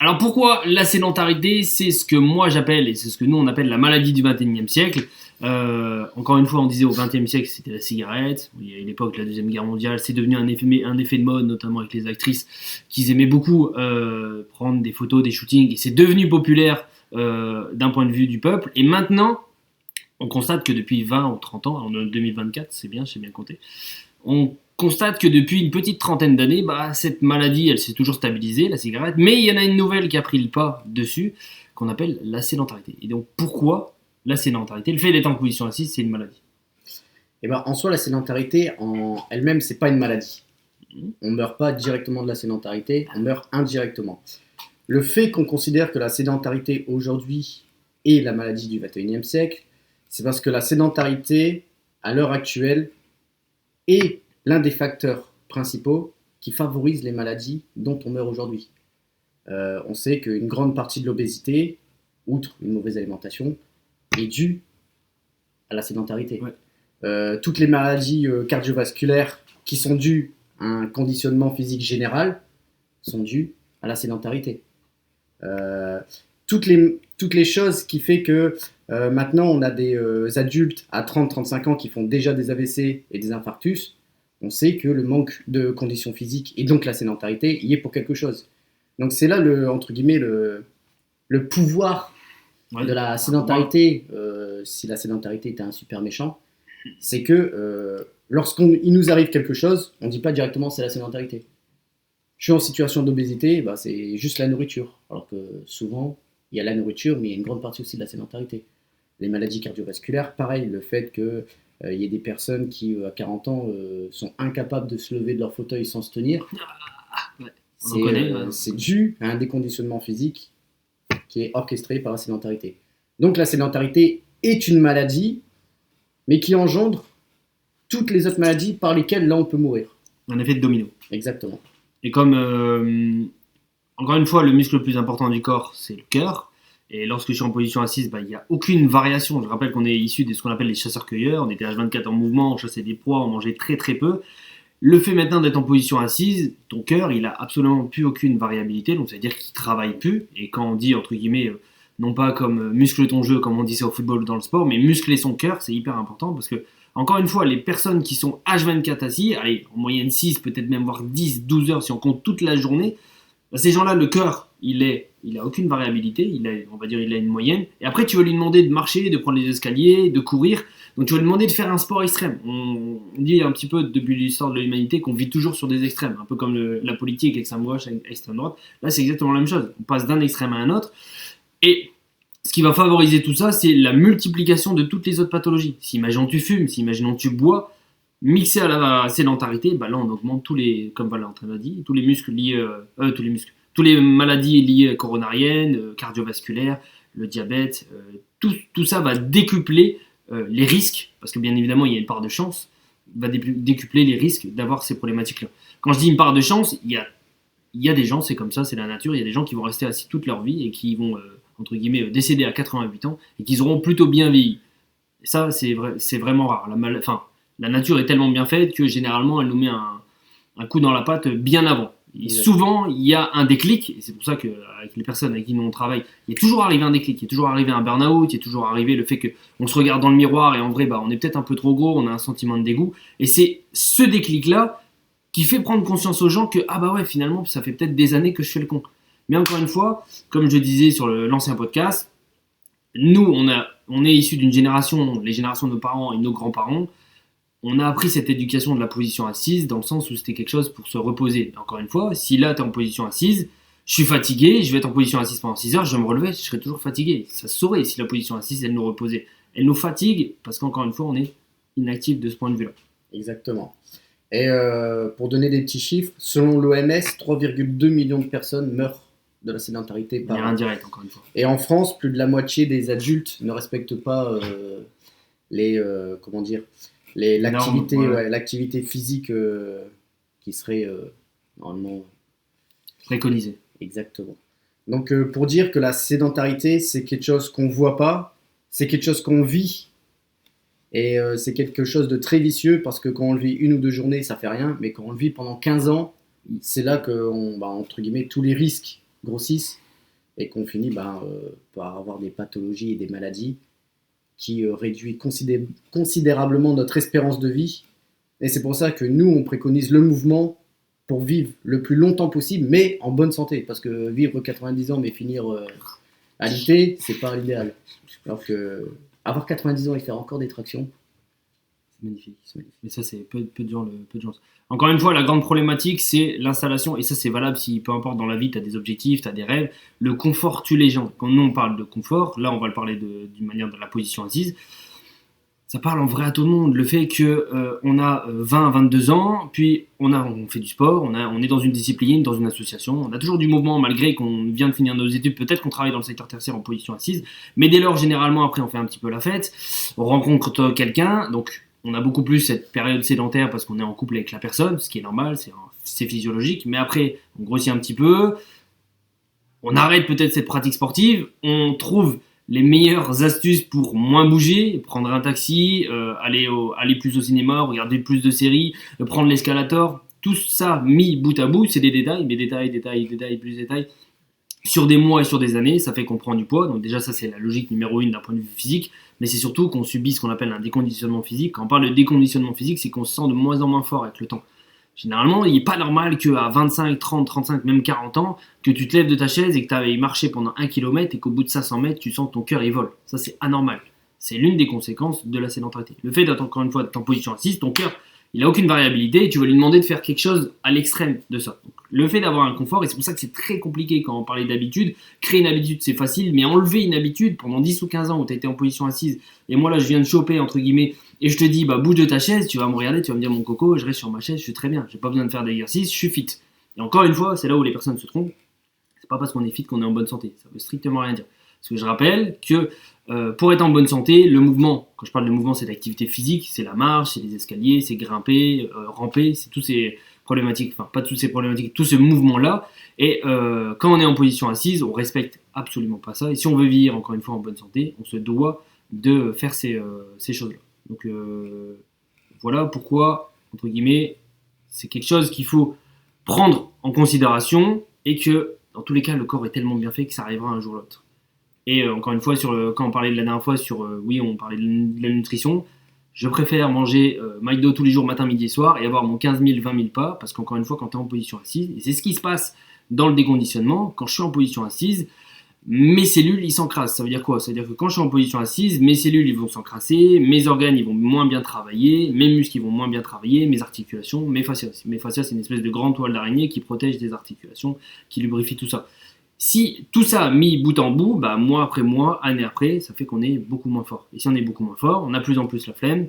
Alors pourquoi la sédentarité, c'est ce que moi j'appelle, et c'est ce que nous on appelle la maladie du 21e siècle. Encore une fois, on disait au 20e siècle c'était la cigarette. Il y a une époque, la Deuxième Guerre mondiale, c'est devenu un effet de mode, notamment avec les actrices qui aimaient beaucoup prendre des photos, des shootings, et c'est devenu populaire d'un point de vue du peuple. Et maintenant, on constate que depuis 20 ou 30 ans, en 2024, c'est bien, je sais bien compter, on constate que depuis une petite trentaine d'années, cette maladie, elle s'est toujours stabilisée, la cigarette, mais il y en a une nouvelle qui a pris le pas dessus, qu'on appelle la sédentarité. Et donc pourquoi la sédentarité? Le fait d'être en position assise, c'est une maladie. Et ben, en soi, la sédentarité en elle-même, c'est pas une maladie. On ne meurt pas directement de la sédentarité, on meurt indirectement. Le fait qu'on considère que la sédentarité aujourd'hui est la maladie du 21e siècle, c'est parce que la sédentarité, à l'heure actuelle, est l'un des facteurs principaux qui favorisent les maladies dont on meurt aujourd'hui. On sait qu'une grande partie de l'obésité, outre une mauvaise alimentation, est due à la sédentarité. Ouais. Toutes les maladies cardiovasculaires qui sont dues à un conditionnement physique général sont dues à la sédentarité. Toutes les choses qui fait que maintenant on a des adultes à 30-35 ans qui font déjà des AVC et des infarctus, on sait que le manque de conditions physiques et donc la sédentarité y est pour quelque chose. Donc c'est là entre guillemets le pouvoir de la sédentarité, si la sédentarité était un super méchant, c'est que lorsqu'il nous arrive quelque chose, on ne dit pas directement c'est la sédentarité. Je suis en situation d'obésité, c'est juste la nourriture. Alors que souvent, il y a la nourriture, mais il y a une grande partie aussi de la sédentarité. Les maladies cardiovasculaires, pareil, le fait qu'il y ait des personnes qui, à 40 ans, sont incapables de se lever de leur fauteuil sans se tenir, c'est dû à un déconditionnement physique qui est orchestré par la sédentarité. Donc la sédentarité est une maladie, mais qui engendre toutes les autres maladies par lesquelles là on peut mourir. Un effet de domino. Exactement. Et comme, encore une fois, le muscle le plus important du corps, c'est le cœur. Et lorsque je suis en position assise, il n'y a aucune variation. Je rappelle qu'on est issu de ce qu'on appelle les chasseurs-cueilleurs. On était H24 en mouvement, on chassait des proies, on mangeait très très peu. Le fait maintenant d'être en position assise, ton cœur, il a absolument plus aucune variabilité. Donc ça veut dire qu'il travaille plus. Et quand on dit, entre guillemets, non pas comme muscle ton jeu, comme on dit ça au football ou dans le sport, mais muscler son cœur, c'est hyper important parce que, encore une fois, les personnes qui sont H24 assis, allez, en moyenne 6, peut-être même voire 10, 12 heures si on compte toute la journée, ces gens-là, le cœur, il a aucune variabilité, on va dire il a une moyenne. Et après, tu vas lui demander de marcher, de prendre les escaliers, de courir. Donc tu vas lui demander de faire un sport extrême. On dit un petit peu depuis l'histoire de l'humanité qu'on vit toujours sur des extrêmes, un peu comme la politique, extrême gauche, extrême droite. Là, c'est exactement la même chose. On passe d'un extrême à un autre. Et ce qui va favoriser tout ça, c'est la multiplication de toutes les autres pathologies. Si imaginons tu fumes, si imaginons tu bois, mixé à la sédentarité, là on augmente comme Valentin l'a dit, tous les muscles liés, tous les maladies liées coronariennes, cardiovasculaires, le diabète, tout ça va décupler les risques, parce que bien évidemment il y a une part de chance, va décupler les risques d'avoir ces problématiques-là. Quand je dis une part de chance, il y a des gens, c'est comme ça, c'est la nature, il y a des gens qui vont rester assis toute leur vie et qui vont, entre guillemets, décéder à 88 ans et qui auront plutôt bien vieilli. Et ça, c'est vraiment rare. La nature est tellement bien faite que généralement, elle nous met un coup dans la patte bien avant. Et souvent, il y a un déclic, et c'est pour ça qu'avec les personnes avec qui nous on travaille, il est toujours arrivé un déclic, il est toujours arrivé un burn-out, il est toujours arrivé le fait qu'on se regarde dans le miroir et en vrai, on est peut-être un peu trop gros, on a un sentiment de dégoût. Et c'est ce déclic-là qui fait prendre conscience aux gens que, finalement, ça fait peut-être des années que je fais le con. Mais encore une fois, comme je disais sur l'ancien podcast, nous, on est issus d'une génération, les générations de nos parents et de nos grands-parents, on a appris cette éducation de la position assise dans le sens où c'était quelque chose pour se reposer. Encore une fois, si là tu es en position assise, je suis fatigué, je vais être en position assise pendant 6 heures, je vais me relever, je serai toujours fatigué. Ça se saurait si la position assise, elle nous reposait. Elle nous fatigue parce qu'encore une fois, on est inactif de ce point de vue-là. Exactement. Et pour donner des petits chiffres, selon l'OMS, 3,2 millions de personnes meurent de la sédentarité par an. Indirect, encore une fois. Et en France, plus de la moitié des adultes ne respectent pas l'activité physique qui serait normalement préconisée. Exactement. Donc pour dire que la sédentarité, c'est quelque chose qu'on ne voit pas, c'est quelque chose qu'on vit. Et c'est quelque chose de très vicieux parce que quand on le vit 1 ou 2 journées, ça fait rien. Mais quand on le vit pendant 15 ans, c'est là que, entre guillemets, tous les risques grossissent et qu'on finit par avoir des pathologies et des maladies qui réduit considérablement notre espérance de vie. Et c'est pour ça que nous, on préconise le mouvement pour vivre le plus longtemps possible, mais en bonne santé. Parce que vivre 90 ans, mais finir alité, c'est pas l'idéal. Alors que avoir 90 ans et faire encore des tractions, c'est magnifique. Mais ça, c'est peu de gens. Encore une fois, la grande problématique, c'est l'installation. Et ça, c'est valable si, peu importe dans la vie, tu as des objectifs, tu as des rêves. Le confort tue les gens. Quand nous, on parle de confort, là, on va le parler d'une manière de la position assise. Ça parle en vrai à tout le monde. Le fait qu'on a 20, 22 ans, puis on fait du sport, on est dans une discipline, dans une association, on a toujours du mouvement malgré qu'on vient de finir nos études, peut-être qu'on travaille dans le secteur tertiaire en position assise, mais dès lors, généralement, après, on fait un petit peu la fête, on rencontre quelqu'un, donc on a beaucoup plus cette période sédentaire parce qu'on est en couple avec la personne, ce qui est normal, c'est physiologique, mais après, on grossit un petit peu, on arrête peut-être cette pratique sportive, on trouve les meilleures astuces pour moins bouger, prendre un taxi, aller plus au cinéma, regarder plus de séries, prendre l'escalator, tout ça mis bout à bout, c'est des détails, mais détails, sur des mois et sur des années, ça fait qu'on prend du poids, donc déjà ça c'est la logique numéro 1 d'un point de vue physique, mais c'est surtout qu'on subit ce qu'on appelle un déconditionnement physique. Quand on parle de déconditionnement physique, c'est qu'on se sent de moins en moins fort avec le temps. Généralement, il n'est pas normal qu'à 25, 30, 35, même 40 ans, que tu te lèves de ta chaise et que tu avais marché pendant 1 km et qu'au bout de 500 mètres, tu sens que ton cœur il vole. Ça, c'est anormal. C'est l'une des conséquences de la sédentarité. Le fait d'être encore une fois en position assise, ton cœur, il n'a aucune variabilité et tu vas lui demander de faire quelque chose à l'extrême de ça. Donc, le fait d'avoir un confort, et c'est pour ça que c'est très compliqué quand on parlait d'habitude, créer une habitude c'est facile, mais enlever une habitude pendant 10 ou 15 ans où tu as été en position assise, et moi là je viens de choper entre guillemets, et je te dis bouge de ta chaise, tu vas me regarder, tu vas me dire mon coco, je reste sur ma chaise, je suis très bien, j'ai pas besoin de faire d'exercice, je suis fit. Et encore une fois, c'est là où les personnes se trompent, c'est pas parce qu'on est fit qu'on est en bonne santé, ça veut strictement rien dire. Parce que je rappelle que pour être en bonne santé, le mouvement, quand je parle de mouvement, c'est l'activité physique, c'est la marche, c'est les escaliers, c'est grimper, ramper, c'est tous ces problématiques, enfin pas toutes ces problématiques, tout ce mouvement-là. Et quand on est en position assise, on respecte absolument pas ça. Et si on veut vivre encore une fois en bonne santé, on se doit de faire ces choses-là. Donc voilà pourquoi, entre guillemets, c'est quelque chose qu'il faut prendre en considération et que dans tous les cas, le corps est tellement bien fait que ça arrivera un jour ou l'autre. Et encore une fois, quand on parlait de la dernière fois oui, on parlait de la nutrition, je préfère manger McDo tous les jours, matin, midi et soir, et avoir mon 15 000, 20 000 pas, parce qu'encore une fois, quand tu es en position assise, et c'est ce qui se passe dans le déconditionnement, quand je suis en position assise, mes cellules, ils s'encrassent. Ça veut dire quoi? Ça veut dire que quand je suis en position assise, mes cellules, ils vont s'encrasser, mes organes, ils vont moins bien travailler, mes muscles, ils vont moins bien travailler, mes articulations, mes fascias. Mes fascias, c'est une espèce de grande toile d'araignée qui protège des articulations, qui lubrifie tout ça. Si tout ça mis bout en bout, mois après mois, année après, ça fait qu'on est beaucoup moins fort. Et si on est beaucoup moins fort, on a plus en plus la flemme.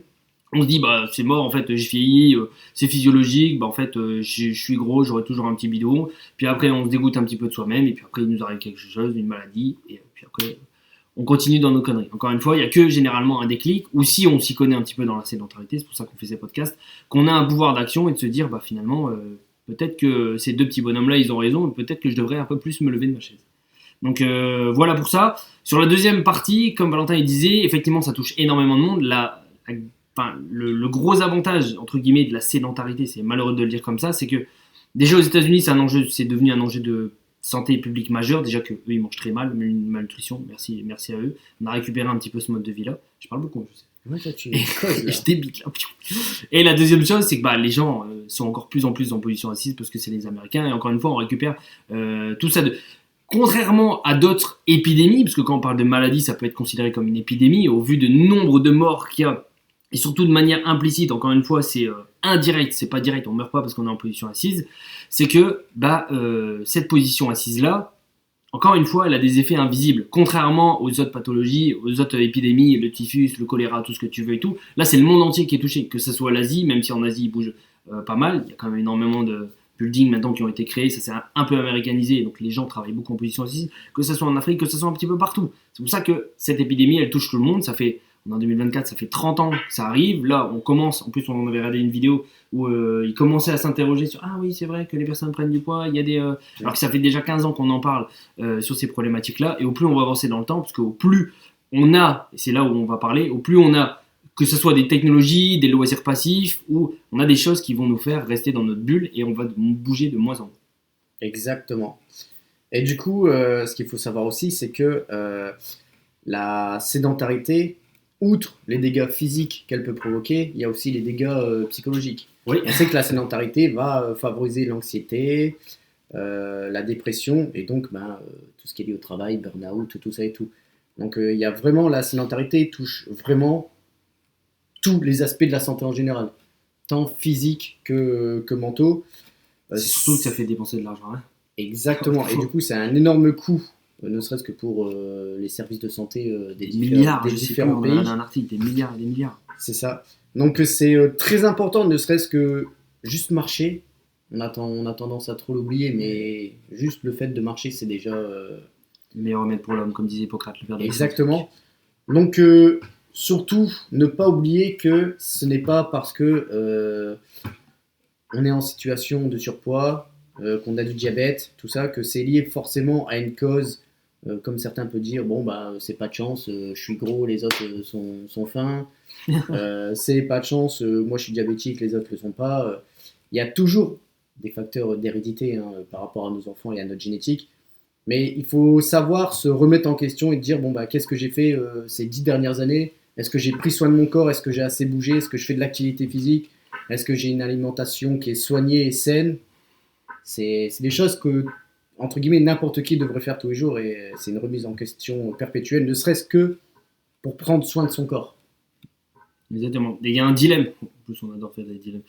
On se dit c'est mort, en fait je vieillis, c'est physiologique, en fait je suis gros, j'aurai toujours un petit bidon. Puis après on se dégoûte un petit peu de soi-même et puis après il nous arrive quelque chose, une maladie et puis après on continue dans nos conneries. Encore une fois, il n'y a que généralement un déclic, ou si on s'y connaît un petit peu dans la sédentarité, c'est pour ça qu'on fait ces podcasts, qu'on a un pouvoir d'action et de se dire finalement peut-être que ces deux petits bonhommes-là, ils ont raison, et peut-être que je devrais un peu plus me lever de ma chaise. Donc voilà pour ça. Sur la deuxième partie, comme Valentin il disait, effectivement ça touche énormément de monde. Le gros avantage, entre guillemets, de la sédentarité, c'est malheureux de le dire comme ça, c'est que déjà aux États-Unis, c'est devenu un enjeu de santé publique majeur. Déjà qu'eux, ils mangent très mal, une malnutrition, merci à eux. On a récupéré un petit peu ce mode de vie-là. Je parle beaucoup, je sais. Ouais, ça, tu causes, là. Je débite là. Et la deuxième chose, c'est que les gens sont encore plus en plus en position assise parce que c'est les Américains. Et encore une fois, on récupère tout ça Contrairement à d'autres épidémies, parce que quand on parle de maladie, ça peut être considéré comme une épidémie, au vu du nombre de morts qu'il y a, et surtout de manière implicite, encore une fois, c'est indirect, c'est pas direct, on meurt pas parce qu'on est en position assise, c'est que cette position assise-là, encore une fois, elle a des effets invisibles. Contrairement aux autres pathologies, aux autres épidémies, le typhus, le choléra, tout ce que tu veux et tout, là c'est le monde entier qui est touché, que ce soit l'Asie, même si en Asie il bouge pas mal, il y a quand même énormément de buildings maintenant qui ont été créés, ça s'est un peu américanisé, donc les gens travaillent beaucoup en position assise, que ce soit en Afrique, que ce soit un petit peu partout. C'est pour ça que cette épidémie, elle touche tout le monde, on est en 2024, ça fait 30 ans que ça arrive, là on commence, en plus on avait regardé une vidéo où ils commençaient à s'interroger sur « Ah oui, c'est vrai que les personnes prennent du poids, il y a des... Alors que ça fait déjà 15 ans qu'on en parle sur ces problématiques-là, et au plus on va avancer dans le temps, parce qu'au plus on a, et c'est là où on va parler, au plus on a, que ce soit des technologies, des loisirs passifs, ou on a des choses qui vont nous faire rester dans notre bulle, et on va bouger de moins en moins. Exactement. Et du coup, ce qu'il faut savoir aussi, c'est que la sédentarité, outre les dégâts physiques qu'elle peut provoquer, il y a aussi les dégâts psychologiques. Oui. On sait que la sédentarité va favoriser l'anxiété, la dépression et donc tout ce qui est lié au travail, burn-out, tout ça et tout. Donc il y a vraiment, la sédentarité touche vraiment tous les aspects de la santé en général, tant physiques que mentaux. C'est surtout que ça fait dépenser de l'argent. Hein. Exactement, et du coup c'est un énorme coût, ne serait-ce que pour les services de santé des milliards, des différents pays. On a un article, des milliards et des milliards. C'est ça. Donc c'est très important, ne serait-ce que juste marcher. On a tendance à trop l'oublier, mais juste le fait de marcher, c'est déjà... Le meilleur remède pour l'homme, comme disait Hippocrate, le père de la Exactement. Donc surtout, ne pas oublier que ce n'est pas parce que on est en situation de surpoids, qu'on a du diabète, tout ça, que c'est lié forcément à une cause, comme certains peuvent dire, bon bah c'est pas de chance, je suis gros, les autres sont fins, c'est pas de chance, moi je suis diabétique, les autres le sont pas. Il y a toujours des facteurs d'hérédité hein, par rapport à nos enfants et à notre génétique, mais il faut savoir se remettre en question et dire bon bah qu'est-ce que j'ai fait ces 10 dernières années? Est-ce que j'ai pris soin de mon corps? Est-ce que j'ai assez bougé? Est-ce que je fais de l'activité physique? Est-ce que j'ai une alimentation qui est soignée et saine? C'est des choses que, entre guillemets, n'importe qui devrait faire tous les jours et c'est une remise en question perpétuelle, ne serait-ce que pour prendre soin de son corps. Exactement. Et il y a un dilemme. En plus, on adore faire des dilemmes.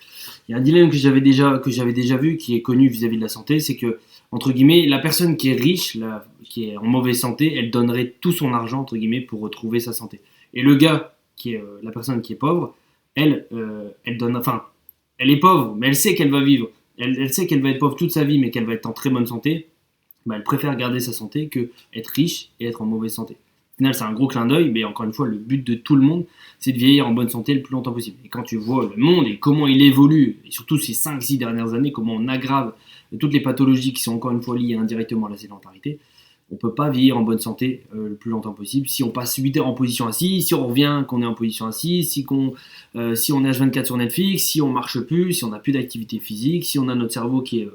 Il y a un dilemme que j'avais déjà vu, qui est connu vis-à-vis de la santé, c'est que, entre guillemets, la personne qui est riche, qui est en mauvaise santé, elle donnerait tout son argent, entre guillemets, pour retrouver sa santé. Et le gars, qui est la personne qui est pauvre, elle donne, enfin, elle est pauvre, mais elle sait qu'elle va vivre. Elle sait qu'elle va être pauvre toute sa vie, mais qu'elle va être en très bonne santé. Bah, elle préfère garder sa santé que être riche et être en mauvaise santé. Au final, c'est un gros clin d'œil, mais encore une fois, le but de tout le monde, c'est de vieillir en bonne santé le plus longtemps possible. Et quand tu vois le monde et comment il évolue, et surtout ces 5-6 dernières années, comment on aggrave toutes les pathologies qui sont encore une fois liées indirectement à la sédentarité, on ne peut pas vieillir en bonne santé le plus longtemps possible. Si on passe 8 heures en position assise, si on revient qu'on est en position assise, si on est H24 sur Netflix, si on marche plus, si on n'a plus d'activité physique, si on a notre cerveau qui est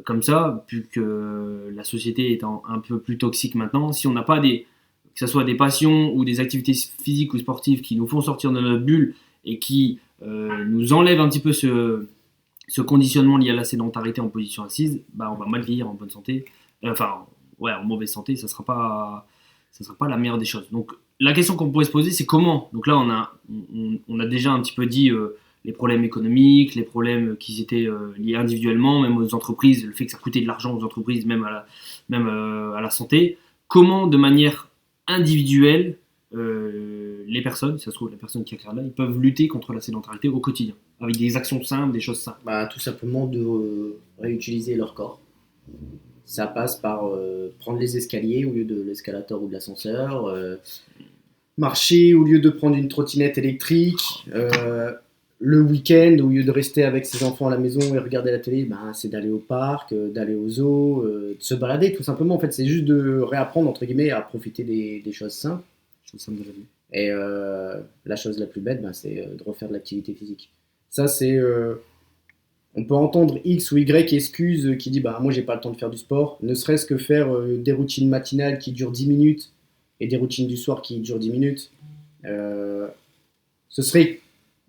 comme ça, vu que la société est un peu plus toxique maintenant, si on n'a pas que ce soit des passions ou des activités physiques ou sportives qui nous font sortir de notre bulle et qui nous enlèvent un petit peu ce conditionnement lié à la sédentarité en position assise, bah on va mal vieillir en bonne santé. En mauvaise santé, ça sera pas la meilleure des choses. Donc la question qu'on pourrait se poser, c'est comment. Donc là, on a déjà un petit peu dit les problèmes économiques, les problèmes qui étaient liés individuellement, même aux entreprises, le fait que ça coûtait de l'argent aux entreprises, même à la santé. Comment, de manière individuelle, les personnes, si ça se trouve, la personne qui a là, ils peuvent lutter contre la sédentarité au quotidien, avec des actions simples, des choses simples. Bah, tout simplement de réutiliser leur corps. Ça passe par prendre les escaliers au lieu de l'escalator ou de l'ascenseur, marcher au lieu de prendre une trottinette électrique, le week-end, au lieu de rester avec ses enfants à la maison et regarder la télé, c'est d'aller au parc, d'aller au zoo, de se balader tout simplement. En fait, c'est juste de réapprendre, entre guillemets, à profiter des choses simples. Et la chose la plus bête, c'est de refaire de l'activité physique. Ça, c'est... on peut entendre X ou Y excuses qui dit moi j'ai pas le temps de faire du sport, ne serait-ce que faire des routines matinales qui durent 10 minutes et des routines du soir qui durent 10 minutes. Ce serait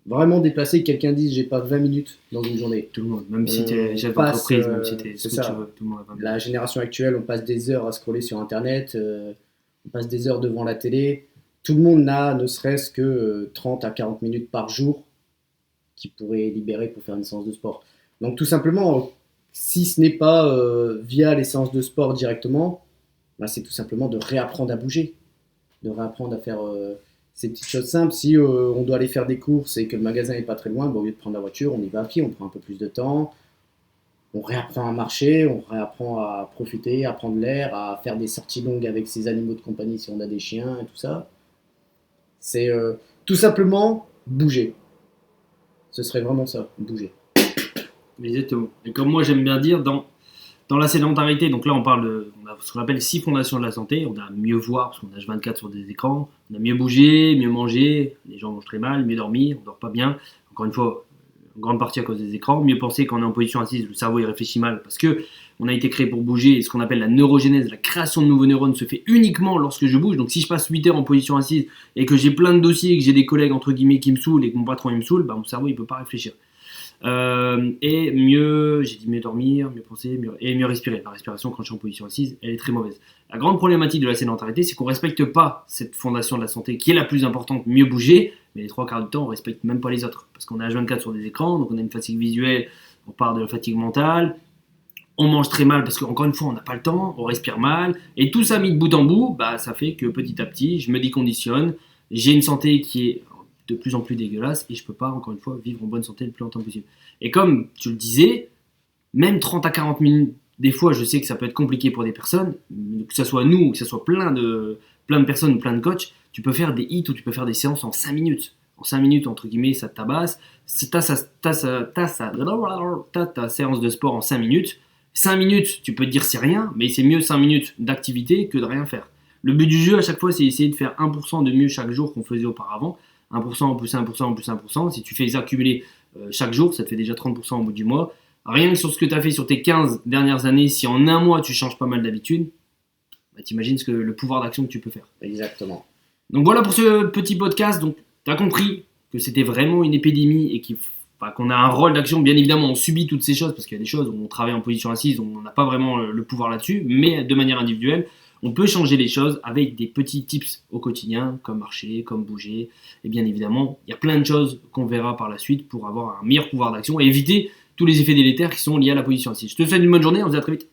vraiment déplacé que quelqu'un dise j'ai pas 20 minutes dans une journée. Tout le monde, même si t'es chef d'entreprise, même si t'es ce que tu veux, tout le monde a 20 minutes. La génération actuelle, on passe des heures à scroller sur internet, on passe des heures devant la télé. Tout le monde n'a ne serait-ce que 30 à 40 minutes par jour qui pourrait libérer pour faire une séance de sport. Donc tout simplement, si ce n'est pas via les séances de sport directement, c'est tout simplement de réapprendre à bouger, de réapprendre à faire ces petites choses simples. Si on doit aller faire des courses et que le magasin n'est pas très loin, au lieu de prendre la voiture, on y va à pied, on prend un peu plus de temps, on réapprend à marcher, on réapprend à profiter, à prendre l'air, à faire des sorties longues avec ses animaux de compagnie si on a des chiens et tout ça. C'est tout simplement bouger. Ce serait vraiment ça, bouger. Exactement. Et comme moi j'aime bien dire, dans la sédentarité, donc là on a ce qu'on appelle 6 fondations de la santé. On a mieux voir, parce qu'on a H24 sur des écrans, on a mieux bouger, mieux manger, les gens mangent très mal, mieux dormir, on dort pas bien, encore une fois, en grande partie à cause des écrans, mieux penser quand on est en position assise, le cerveau il réfléchit mal, parce que on a été créé pour bouger, et ce qu'on appelle la neurogénèse, la création de nouveaux neurones se fait uniquement lorsque je bouge. Donc si je passe 8 heures en position assise et que j'ai plein de dossiers, que j'ai des collègues entre guillemets qui me saoulent et que mon patron il me saoule, mon cerveau il peut pas réfléchir. Et mieux, j'ai dit mieux dormir, mieux penser, mieux respirer. La respiration quand je suis en position assise, elle est très mauvaise. La grande problématique de la sédentarité, c'est qu'on ne respecte pas cette fondation de la santé qui est la plus importante, mieux bouger, mais les 3 quarts du temps, on ne respecte même pas les autres. Parce qu'on est H24 sur des écrans, donc on a une fatigue visuelle, on part de la fatigue mentale, on mange très mal parce qu'encore une fois, on n'a pas le temps, on respire mal, et tout ça mis de bout en bout, ça fait que petit à petit, je me déconditionne, j'ai une santé qui est de plus en plus dégueulasse et je peux pas, encore une fois, vivre en bonne santé le plus longtemps possible. Et comme tu le disais, même 30 à 40 minutes, des fois, je sais que ça peut être compliqué pour des personnes, que ce soit nous ou que ce soit plein de personnes ou plein de coachs, tu peux faire des hits ou tu peux faire des séances en 5 minutes. En 5 minutes, entre guillemets, ça te tabasse. T'as ta séance de sport en 5 minutes. 5 minutes, tu peux te dire c'est rien, mais c'est mieux 5 minutes d'activité que de rien faire. Le but du jeu, à chaque fois, c'est essayer de faire 1% de mieux chaque jour qu'on faisait auparavant. 1% plus 1% plus 1%. Si tu fais les accumuler chaque jour, ça te fait déjà 30% au bout du mois. Rien que sur ce que tu as fait sur tes 15 dernières années, si en un mois tu changes pas mal d'habitude, t'imagines le pouvoir d'action que tu peux faire. Exactement. Donc voilà pour ce petit podcast. Donc tu as compris que c'était vraiment une épidémie et qu'on a un rôle d'action. Bien évidemment, on subit toutes ces choses parce qu'il y a des choses où on travaille en position assise, on n'a pas vraiment le pouvoir là-dessus, mais de manière individuelle, on peut changer les choses avec des petits tips au quotidien, comme marcher, comme bouger. Et bien évidemment, il y a plein de choses qu'on verra par la suite pour avoir un meilleur pouvoir d'action et éviter tous les effets délétères qui sont liés à la position assise. Je te souhaite une bonne journée, on se dit à très vite.